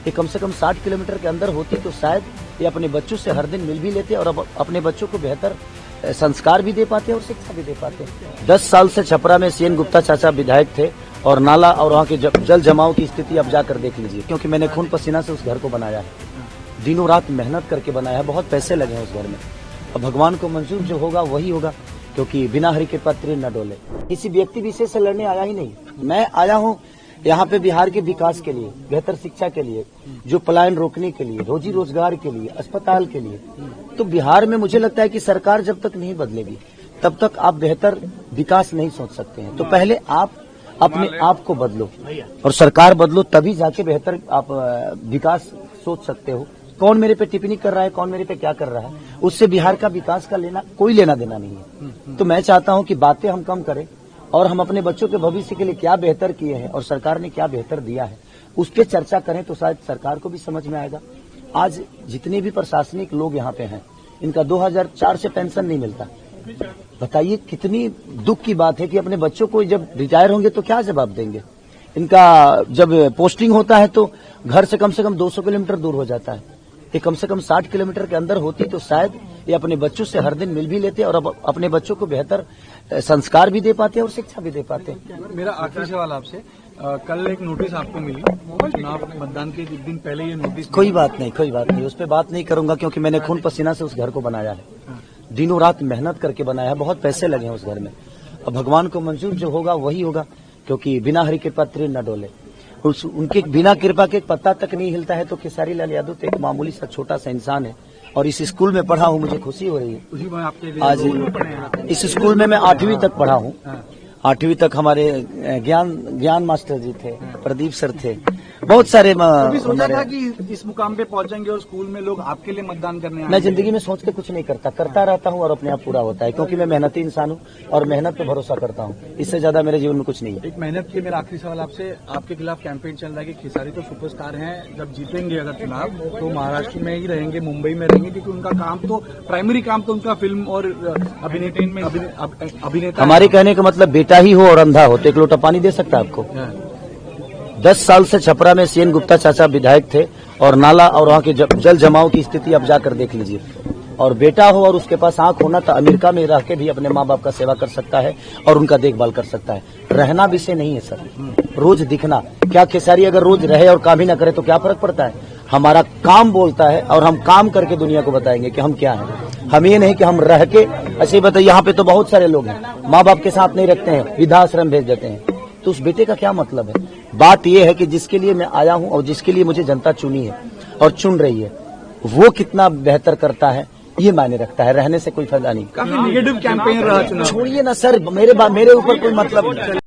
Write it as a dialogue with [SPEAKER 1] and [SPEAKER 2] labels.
[SPEAKER 1] ये कम से कम 60 किलोमीटर के अंदर होती तो शायद ये अपने बच्चों से हर दिन मिल भी लेते और अब अपने बच्चों को बेहतर संस्कार भी दे पाते और शिक्षा भी दे पाते। 10 साल से छपरा में सीएन गुप्ता चाचा विधायक थे और नाला और वहाँ के जल जमाव की स्थिति अब जाकर देख लीजिए, क्योंकि मैंने खून पसीना से उस घर को बनाया है, दिनों रात मेहनत करके बनाया है, बहुत पैसे लगे हैं उस घर में। अब भगवान को मंजूर जो होगा वही होगा, क्योंकि बिना हरि के पत्र न डोले। किसी व्यक्ति विशेष से लड़ने आया ही नहीं, मैं आया हूँ यहाँ पे बिहार के विकास के लिए, बेहतर शिक्षा के लिए, जो पलायन रोकने के लिए, रोजी रोजगार के लिए, अस्पताल के लिए। तो बिहार में मुझे लगता है कि सरकार जब तक नहीं बदलेगी तब तक आप बेहतर विकास नहीं सोच सकते हैं। तो पहले आप अपने आप को बदलो और सरकार बदलो, तभी जाके बेहतर आप विकास सोच सकते हो। कौन मेरे पे टिप्पणी कर रहा है, कौन मेरे पे क्या कर रहा है, उससे बिहार का विकास का कोई लेना देना नहीं है। तो मैं चाहता हूं कि बातें हम कम करें और हम अपने बच्चों के भविष्य के लिए क्या बेहतर किए हैं और सरकार ने क्या बेहतर दिया है उस पर चर्चा करें, तो शायद सरकार को भी समझ में आएगा। आज जितने भी प्रशासनिक लोग यहाँ पे हैं, इनका 2004 से पेंशन नहीं मिलता। बताइए कितनी दुख की बात है कि अपने बच्चों को जब रिटायर होंगे तो क्या जवाब देंगे। इनका जब पोस्टिंग होता है तो घर से कम 200 किलोमीटर दूर हो जाता है। ये कम से कम 60 किलोमीटर के अंदर होती तो शायद ये अपने बच्चों से हर दिन मिल भी लेते और अब अपने बच्चों को बेहतर संस्कार भी दे पाते और शिक्षा भी दे पाते।
[SPEAKER 2] मेरा आखिरी सवाल आपसे, कल एक नोटिस आपको मिली चुनाव मतदान के एक दिन पहले, ये नोटिस
[SPEAKER 1] कोई बात नहीं, उस पर बात नहीं करूंगा, क्योंकि मैंने खून पसीना से उस घर को बनाया है, दिनों रात मेहनत करके बनाया है, बहुत पैसे लगे हैं उस घर में। अब भगवान को मंजूर जो होगा वही होगा, क्योंकि बिना हरि के पत्र न डोले। उनके बिना कृपा के एक पत्ता तक नहीं हिलता है। तो खेसारी लाल यादव तो एक मामूली सा छोटा सा इंसान है और इस स्कूल में पढ़ा हूँ, मुझे खुशी हो रही है। आज इस स्कूल में मैं 8वीं तक पढ़ा हूँ। 8वीं तक हमारे ज्ञान मास्टर जी थे, प्रदीप सर थे, बहुत सारे।
[SPEAKER 2] सोचा था कि इस मुकाम पे पहुंचेंगे और स्कूल में लोग आपके लिए मतदान करने आएंगे।
[SPEAKER 1] मैं जिंदगी में सोच के कुछ नहीं करता रहता हूँ और अपने आप पूरा होता है, क्योंकि मैं मेहनती इंसान हूँ और मेहनत पे भरोसा करता हूँ। इससे ज्यादा मेरे जीवन में कुछ नहीं है।
[SPEAKER 2] एक मेहनत के मेरा आखिरी सवाल आपसे, आपके खिलाफ कैंपेन चल रहा है कि खेसारी तो सुपरस्टार हैं, जब जीतेंगे अगर चुनाव तो महाराष्ट्र में ही रहेंगे, मुंबई में रहेंगे, क्योंकि उनका काम तो प्राइमरी काम तो उनका फिल्म और अभिनेता।
[SPEAKER 1] हमारे कहने का मतलब बेटा ही हो और अंधा हो तो एक लोटा पानी दे सकता है आपको। 10 साल से छपरा में सीएन गुप्ता चाचा विधायक थे और नाला और वहाँ के जल जमाव की स्थिति अब जाकर देख लीजिए। और बेटा हो और उसके पास आंख होना तो अमेरिका में रह के भी अपने माँ बाप का सेवा कर सकता है और उनका देखभाल कर सकता है। रहना विषय नहीं है सर, रोज दिखना। क्या खेसारी अगर रोज रहे और काम ही न करे तो क्या फर्क पड़ता है। हमारा काम बोलता है और हम काम करके दुनिया को बताएंगे कि हम क्या हैं। हम ये नहीं कि हम रह के ऐसे बताइए। यहाँ पे तो बहुत सारे लोग हैं माँ बाप के साथ नहीं रखते हैं, वृद्धाश्रम भेज देते हैं, तो उस बेटे का क्या मतलब है। बात यह है कि जिसके लिए मैं आया हूं और जिसके लिए मुझे जनता चुनी है और चुन रही है, वो कितना बेहतर करता है ये मायने रखता है। रहने से कोई फायदा नहीं।
[SPEAKER 2] काफी नेगेटिव कैंपेन रहा चुनाव।
[SPEAKER 1] छोड़िए ना सर, मेरे ऊपर कोई मतलब नहीं।